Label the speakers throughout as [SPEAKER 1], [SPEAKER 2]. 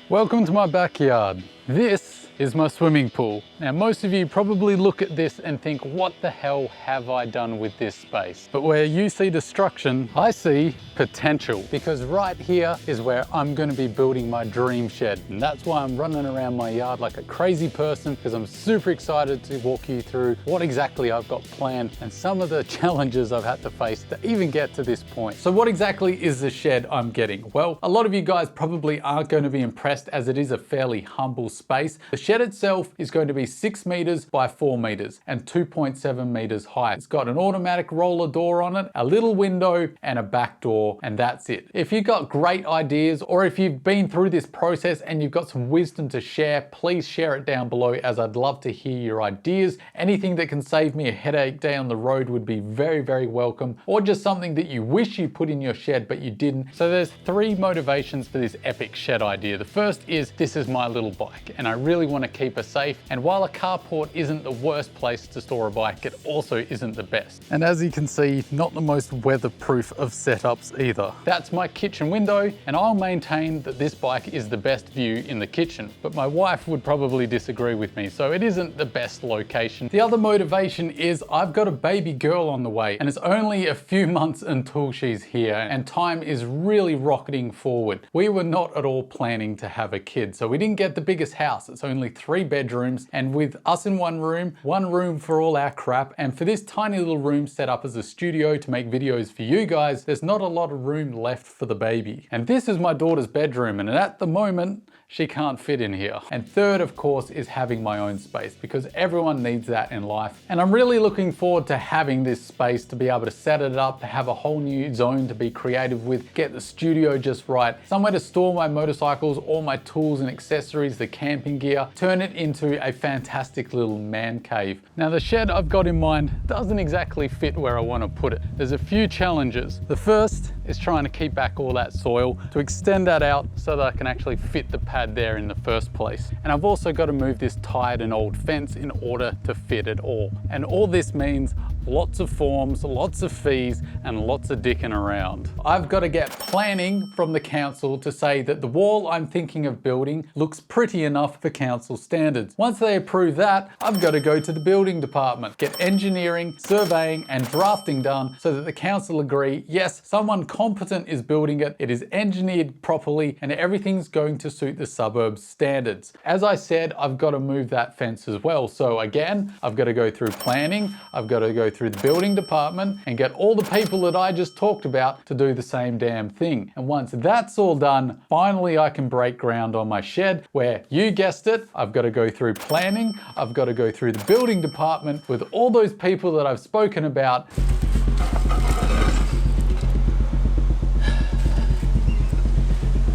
[SPEAKER 1] Welcome to my backyard. This is my swimming pool. Now, most of you probably look at this and think, what the hell have I done with this space? But where you see destruction, I see potential, because right here is where I'm going to be building my dream shed. And that's why I'm running around my yard like a crazy person, because I'm super excited to walk you through what exactly I've got planned and some of the challenges I've had to face to even get to this point. So what exactly is the shed I'm getting? Well, a lot of you guys probably aren't going to be impressed, as it is a fairly humble space. The shed itself is going to be 6 meters by 4 meters and 2.7 meters high. It's got an automatic roller door on it, a little window and a back door, and that's it. If you've got great ideas, or if you've been through this process and you've got some wisdom to share, please share it down below, as I'd love to hear your ideas. Anything that can save me a headache down the road would be very, very welcome, or just something that you wish you put in your shed but you didn't. So there's 3 motivations for this epic shed idea. The first is, this is my little bike and I really want to keep her safe. And while a carport isn't the worst place to store a bike, it also isn't the best. And as you can see, not the most weatherproof of setups either. That's my kitchen window, and I'll maintain that this bike is the best view in the kitchen. But my wife would probably disagree with me, so it isn't the best location. The other motivation is I've got a baby girl on the way, and it's only a few months until she's here, and time is really rocketing forward. We were not at all planning to have a kid, so we didn't get the biggest house. It's only 3 bedrooms, and with us in one room for all our crap, and for this tiny little room set up as a studio to make videos for you guys, there's not a lot of room left for the baby. And this is my daughter's bedroom, and at the moment, she can't fit in here. And third, of course, is having my own space, because everyone needs that in life. And I'm really looking forward to having this space to be able to set it up, to have a whole new zone to be creative with, get the studio just right, somewhere to store my motorcycles, all my tools and accessories, the camping gear, turn it into a fantastic little man cave. Now, the shed I've got in mind doesn't exactly fit where I want to put it. There's a few challenges. The first is trying to keep back all that soil, to extend that out so that I can actually fit the pad there in the first place. And I've also got to move this tired and old fence in order to fit it all. And all this means lots of forms, lots of fees, and lots of dicking around. I've got to get planning from the council to say that the wall I'm thinking of building looks pretty enough for council standards. Once they approve that, I've got to go to the building department, get engineering, surveying, and drafting done so that the council agree, yes, someone competent is building it, it is engineered properly, and everything's going to suit the suburbs standards. As I said, I've got to move that fence as well. So again, I've got to go through planning, I've got to go through the building department and get all the people that I just talked about to do the same damn thing. And once that's all done, finally I can break ground on my shed, where, you guessed it, I've got to go through planning, I've got to go through the building department with all those people that I've spoken about.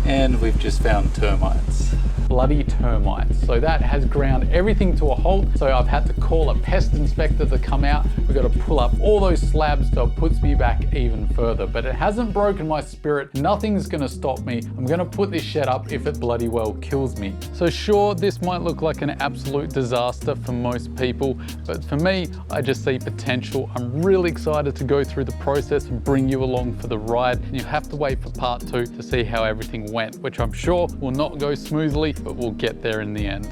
[SPEAKER 1] And we've just found termites. Bloody termites. So that has ground everything to a halt. So I've had to call a pest inspector to come out. We've got to pull up all those slabs so it puts me back even further. But it hasn't broken my spirit. Nothing's gonna stop me. I'm gonna put this shed up if it bloody well kills me. So sure, this might look like an absolute disaster for most people, but for me, I just see potential. I'm really excited to go through the process and bring you along for the ride. And you have to wait for part 2 to see how everything went, which I'm sure will not go smoothly, but we'll get there in the end.